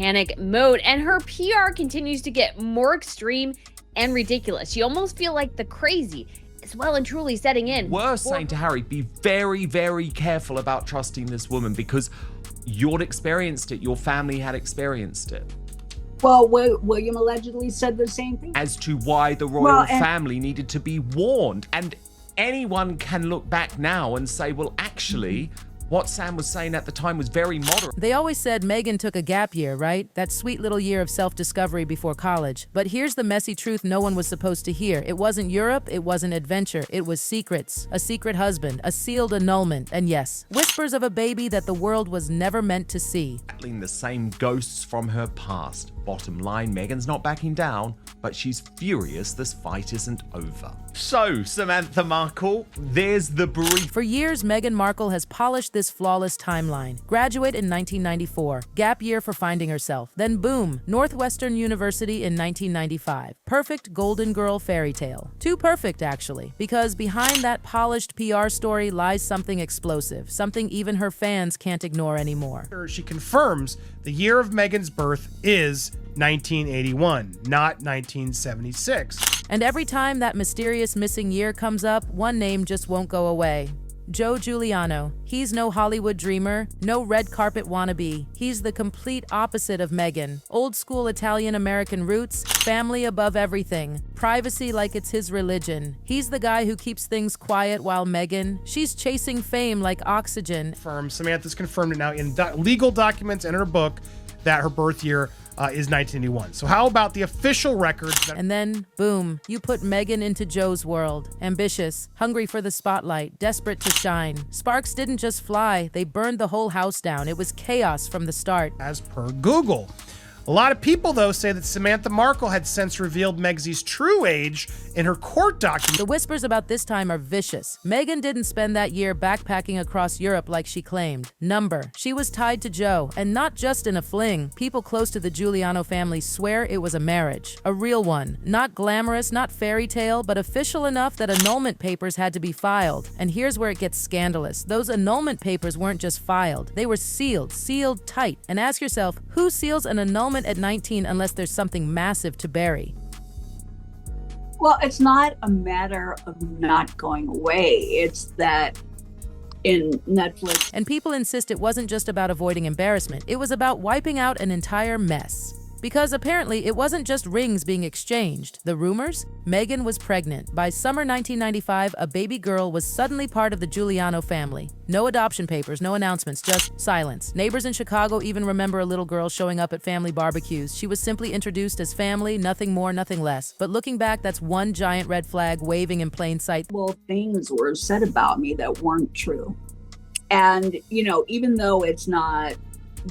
panic mode, and her PR continues to get more extreme and ridiculous. You almost feel like the crazy is well and truly setting in. We're saying to Harry, be very, very careful about trusting this woman because you'd experienced it. Your family had experienced it. Well, William allegedly said the same thing. As to why the royal family needed to be warned. And anyone can look back now and say, well, actually, what Sam was saying at the time was very moderate. They always said Meghan took a gap year, right? That sweet little year of self-discovery before college. But here's the messy truth no one was supposed to hear. It wasn't Europe, it wasn't adventure, it was secrets. A secret husband, a sealed annulment, and yes, whispers of a baby that the world was never meant to see. Battling the same ghosts from her past. Bottom line, Meghan's not backing down, but she's furious this fight isn't over. So, Samantha Markle, there's the brief. For years, Meghan Markle has polished this flawless timeline. Graduate in 1994, gap year for finding herself. Then boom, Northwestern University in 1995. Perfect golden girl fairy tale. Too perfect, actually, because behind that polished PR story lies something explosive, something even her fans can't ignore anymore. She confirms the year of Meghan's birth is 1981, not 1976. And every time that mysterious missing year comes up, one name just won't go away. Joe Giuliano. He's no Hollywood dreamer, no red carpet wannabe. He's the complete opposite of Meghan. Old school Italian-American roots, family above everything, privacy like it's his religion. He's the guy who keeps things quiet while Meghan, she's chasing fame like oxygen. Samantha's confirmed it now in legal documents in her book that her birth year is 1981. So how about the official records? And then, boom, you put Meghan into Joe's world. Ambitious, hungry for the spotlight, desperate to shine. Sparks didn't just fly, they burned the whole house down. It was chaos from the start. As per Google. A lot of people, though, say that Samantha Markle had since revealed Meg's true age in her court documents. The whispers about this time are vicious. Meghan didn't spend that year backpacking across Europe like she claimed. She was tied to Joe, and not just in a fling. People close to the Giuliano family swear it was a marriage. A real one. Not glamorous, not fairy tale, but official enough that annulment papers had to be filed. And here's where it gets scandalous. Those annulment papers weren't just filed. They were sealed tight. And ask yourself, who seals an annulment at 19 unless there's something massive to bury? Well, it's not a matter of not going away. It's that in Netflix. And people insist it wasn't just about avoiding embarrassment. It was about wiping out an entire mess. Because apparently it wasn't just rings being exchanged. The rumors? Meghan was pregnant. By summer 1995, a baby girl was suddenly part of the Giuliano family. No adoption papers, no announcements, just silence. Neighbors in Chicago even remember a little girl showing up at family barbecues. She was simply introduced as family, nothing more, nothing less. But looking back, that's one giant red flag waving in plain sight. Well, things were said about me that weren't true. And, even though it's not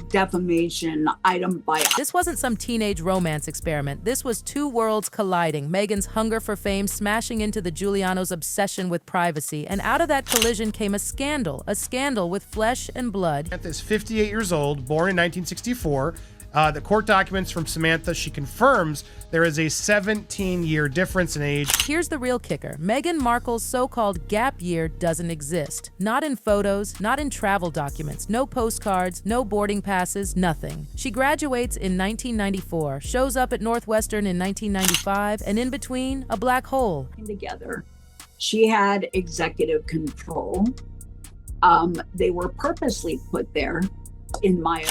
defamation item by item. This wasn't some teenage romance experiment. This was two worlds colliding. Meghan's hunger for fame smashing into the Giulianos' obsession with privacy. And out of that collision came a scandal with flesh and blood. Samantha is 58 years old, born in 1964. The court documents from Samantha, she confirms there is a 17-year difference in age. Here's the real kicker. Meghan Markle's so-called gap year doesn't exist. Not in photos, not in travel documents, no postcards, no boarding passes, nothing. She graduates in 1994, shows up at Northwestern in 1995, and in between, a black hole. Together, she had executive control. They were purposely put there.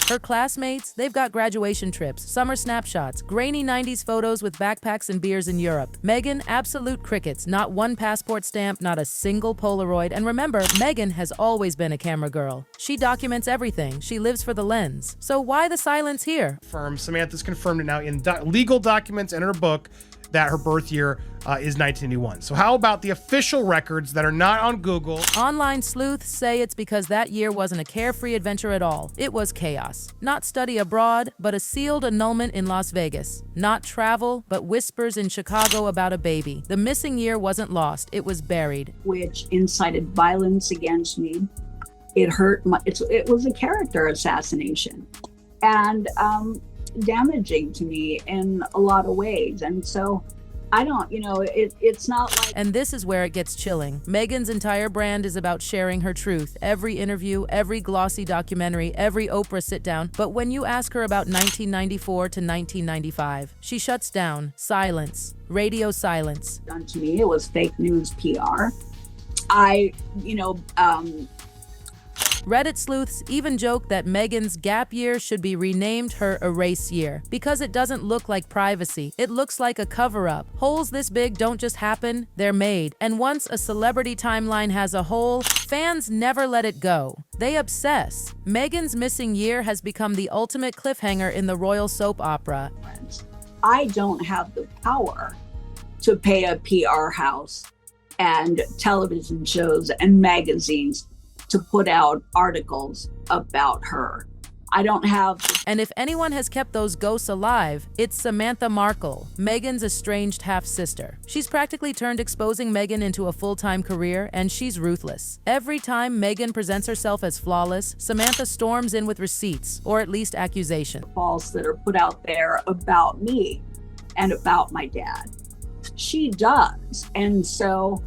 Her classmates, they've got graduation trips, summer snapshots, grainy 90s photos with backpacks and beers in Europe. Meghan, absolute crickets, not one passport stamp, not a single Polaroid. And remember, Meghan has always been a camera girl. She documents everything. She lives for the lens. So why the silence here? Samantha's confirmed it now in legal documents in her book that her birth year is 1981. So how about the official records that are not on Google? Online sleuths say it's because that year wasn't a carefree adventure at all. It was chaos. Not study abroad, but a sealed annulment in Las Vegas. Not travel, but whispers in Chicago about a baby. The missing year wasn't lost, it was buried. Which incited violence against me. It hurt it was a character assassination. And damaging to me in a lot of ways. And so I don't, it's not like And this is where it gets chilling. Meghan's entire brand is about sharing her truth. Every interview, every glossy documentary, every Oprah sit-down. But when you ask her about 1994 to 1995, she shuts down. Silence. Radio silence. done to me. It was fake news PR. Reddit sleuths even joke that Meghan's gap year should be renamed her erase year because it doesn't look like privacy. It looks like a cover-up. Holes this big don't just happen, they're made. And once a celebrity timeline has a hole, fans never let it go. They obsess. Meghan's missing year has become the ultimate cliffhanger in the royal soap opera. I don't have the power to pay a PR house and television shows and magazines to put out articles about her. I don't have. And if anyone has kept those ghosts alive, it's Samantha Markle, Meghan's estranged half-sister. She's practically turned exposing Meghan into a full-time career, and she's ruthless. Every time Meghan presents herself as flawless, Samantha storms in with receipts, or at least accusations. False that are put out there about me and about my dad. She does. And so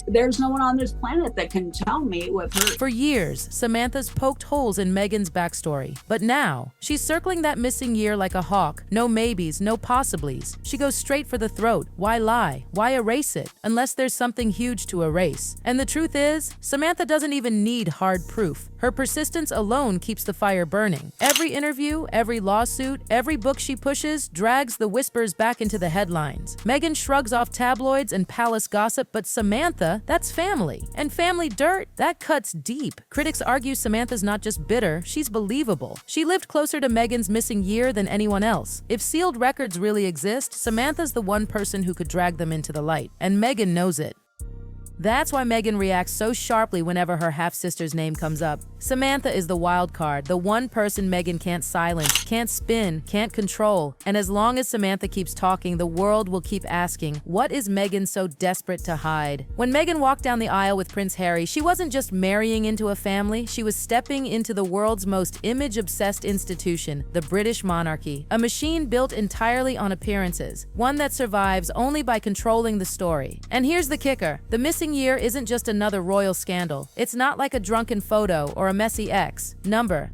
there's no one on this planet that can tell me with her. For years, Samantha's poked holes in Meghan's backstory. But now, she's circling that missing year like a hawk. No maybes, no possiblies. She goes straight for the throat. Why lie? Why erase it? Unless there's something huge to erase. And the truth is, Samantha doesn't even need hard proof. Her persistence alone keeps the fire burning. Every interview, every lawsuit, every book she pushes drags the whispers back into the headlines. Meghan shrugs off tabloids and palace gossip, but Samantha, that's family. And family dirt, that cuts deep. Critics argue Samantha's not just bitter, she's believable. She lived closer to Meghan's missing year than anyone else. If sealed records really exist, Samantha's the one person who could drag them into the light. And Meghan knows it. That's why Meghan reacts so sharply whenever her half-sister's name comes up. Samantha is the wild card, the one person Meghan can't silence, can't spin, can't control. And as long as Samantha keeps talking, the world will keep asking, what is Meghan so desperate to hide? When Meghan walked down the aisle with Prince Harry, she wasn't just marrying into a family, she was stepping into the world's most image-obsessed institution, the British monarchy. A machine built entirely on appearances, one that survives only by controlling the story. And here's the kicker, the missing year isn't just another royal scandal. It's not like a drunken photo or a messy ex.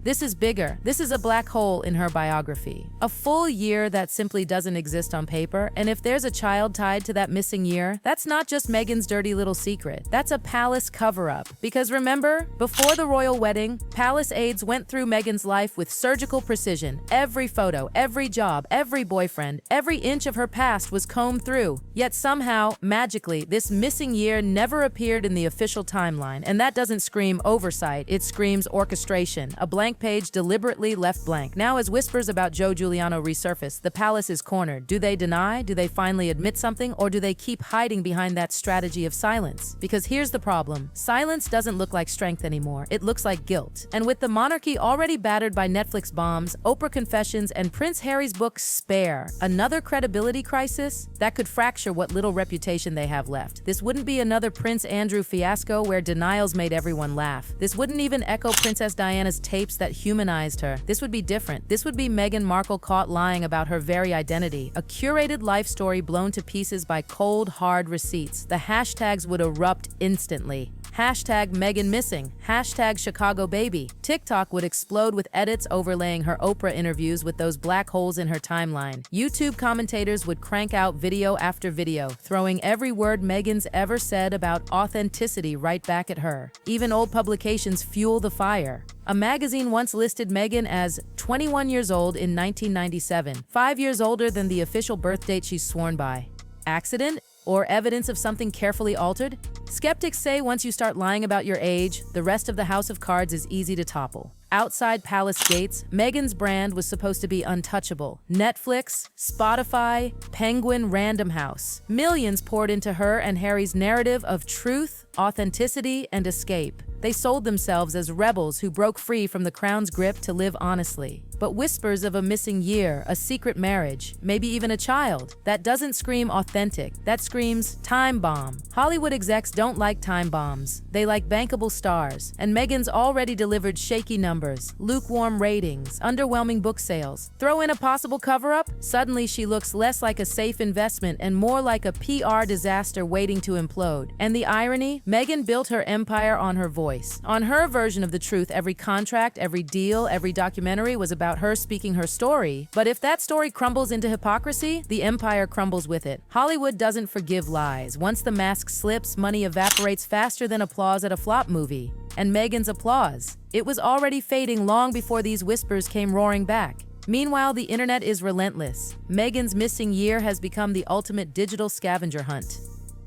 This is bigger. This is a black hole in her biography. A full year that simply doesn't exist on paper, and if there's a child tied to that missing year, that's not just Meghan's dirty little secret. That's a palace cover-up. Because remember, before the royal wedding, palace aides went through Meghan's life with surgical precision. Every photo, every job, every boyfriend, every inch of her past was combed through. Yet somehow, magically, this missing year never appeared in the official timeline, and that doesn't scream oversight, it screams orchestration, a blank page deliberately left blank. Now, as whispers about Giuliano resurface, the palace is cornered. Do they deny? Do they finally admit something? Or do they keep hiding behind that strategy of silence? Because here's the problem. Silence doesn't look like strength anymore. It looks like guilt. And with the monarchy already battered by Netflix bombs, Oprah confessions, and Prince Harry's book Spare, another credibility crisis that could fracture what little reputation they have left. This wouldn't be another Prince Andrew fiasco where denials made everyone laugh. This wouldn't even echo Princess Diana's tapes that humanized her. This would be different. This would be Meghan Markle caught lying about her very identity. A curated life story blown to pieces by cold, hard receipts. The hashtags would erupt instantly. Hashtag Meghan missing. Hashtag Chicago baby. TikTok would explode with edits overlaying her Oprah interviews with those black holes in her timeline. YouTube commentators would crank out video after video, throwing every word Meghan's ever said about authenticity right back at her. Even old publications fuel the fire. A magazine once listed Meghan as 21 years old in 1997, 5 years older than the official birth date she's sworn by. Accident? Or evidence of something carefully altered? Skeptics say once you start lying about your age, the rest of the house of cards is easy to topple. Outside palace gates, Meghan's brand was supposed to be untouchable. Netflix, Spotify, Penguin, Random House. Millions poured into her and Harry's narrative of truth, authenticity, and escape. They sold themselves as rebels who broke free from the crown's grip to live honestly. But whispers of a missing year, a secret marriage, maybe even a child, that doesn't scream authentic. That screams time bomb. Hollywood execs don't like time bombs. They like bankable stars. And Meghan's already delivered shaky numbers, lukewarm ratings, underwhelming book sales. Throw in a possible cover-up, suddenly she looks less like a safe investment and more like a PR disaster waiting to implode. And the irony? Meghan built her empire on her voice. On her version of the truth, every contract, every deal, every documentary was about her speaking her story. But if that story crumbles into hypocrisy, the empire crumbles with it. Hollywood doesn't forgive lies. Once the mask slips, money evaporates faster than applause at a flop movie. And Meghan's applause, it was already fading long before these whispers came roaring back. Meanwhile, the internet is relentless. Meghan's missing year has become the ultimate digital scavenger hunt.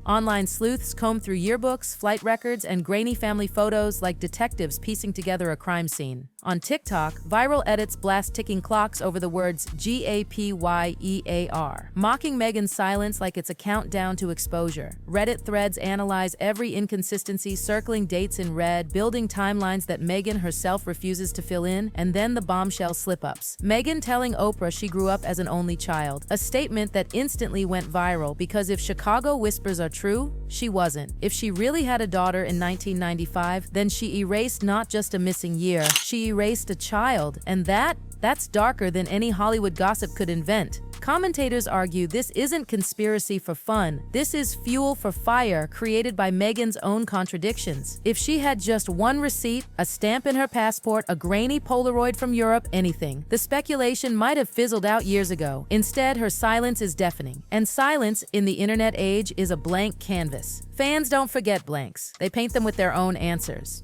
Online sleuths comb through yearbooks, flight records, and grainy family photos like detectives piecing together a crime scene. On TikTok, viral edits blast ticking clocks over the words GAPYEAR, mocking Meghan's silence like it's a countdown to exposure. Reddit threads analyze every inconsistency, circling dates in red, building timelines that Meghan herself refuses to fill in, and then the bombshell slip-ups. Meghan telling Oprah she grew up as an only child, a statement that instantly went viral because if Chicago whispers are true, she wasn't. If she really had a daughter in 1995, then she erased not just a missing year, she erased a child, and that's darker than any Hollywood gossip could invent. Commentators argue this isn't conspiracy for fun. This is fuel for fire created by Meghan's own contradictions. If she had just one receipt, a stamp in her passport, a grainy Polaroid from Europe, anything, the speculation might have fizzled out years ago. Instead, her silence is deafening. And silence in the internet age is a blank canvas. Fans don't forget blanks. They paint them with their own answers.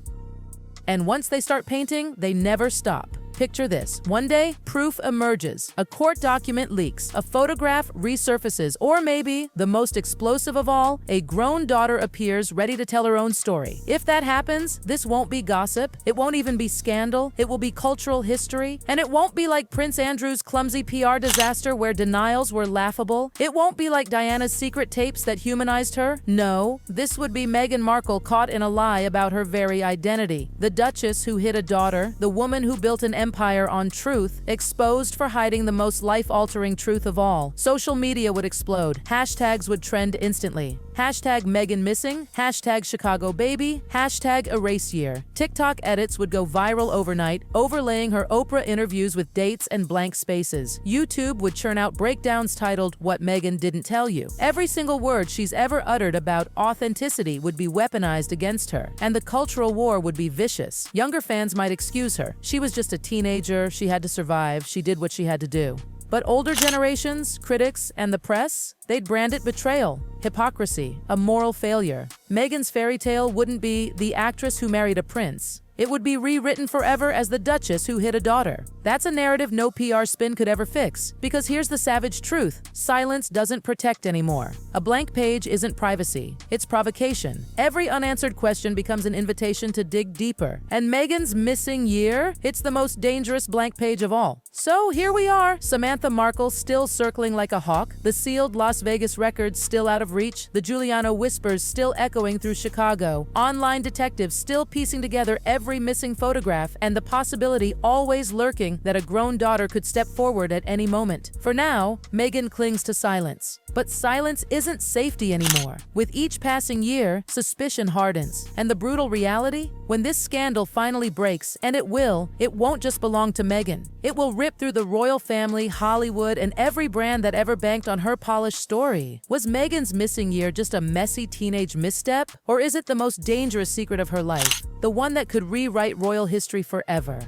And once they start painting, they never stop. Picture this. One day, proof emerges. A court document leaks. A photograph resurfaces. Or maybe, the most explosive of all, a grown daughter appears ready to tell her own story. If that happens, this won't be gossip. It won't even be scandal. It will be cultural history. And it won't be like Prince Andrew's clumsy PR disaster where denials were laughable. It won't be like Diana's secret tapes that humanized her. No, this would be Meghan Markle caught in a lie about her very identity. The Duchess who hid a daughter, the woman who built an empire on truth, exposed for hiding the most life-altering truth of all. Social media would explode. Hashtags would trend instantly. Hashtag Meghan missing, hashtag Chicago baby, hashtag erase year. TikTok edits would go viral overnight, overlaying her Oprah interviews with dates and blank spaces. YouTube would churn out breakdowns titled What Meghan Didn't Tell You. Every single word she's ever uttered about authenticity would be weaponized against her, and the cultural war would be vicious. Younger fans might excuse her. She was just a teenager, she had to survive, she did what she had to do. But older generations, critics, and the press, they'd brand it betrayal, hypocrisy, a moral failure. Meghan's fairy tale wouldn't be the actress who married a prince. It would be rewritten forever as the Duchess who hid a daughter. That's a narrative no PR spin could ever fix. Because here's the savage truth. Silence doesn't protect anymore. A blank page isn't privacy. It's provocation. Every unanswered question becomes an invitation to dig deeper. And Meghan's missing year? It's the most dangerous blank page of all. So here we are. Samantha Markle still circling like a hawk. The sealed Las Vegas records still out of reach. The Giuliano whispers still echoing through Chicago. Online detectives still piecing together every missing photograph, and the possibility always lurking that a grown daughter could step forward at any moment. For now, Meghan clings to silence. But silence isn't safety anymore. With each passing year, suspicion hardens. And the brutal reality? When this scandal finally breaks, and it won't just belong to Meghan. It will rip through the royal family, Hollywood, and every brand that ever banked on her polished story. Was Meghan's missing year just a messy teenage misstep? Or is it the most dangerous secret of her life? The one that could rewrite royal history forever?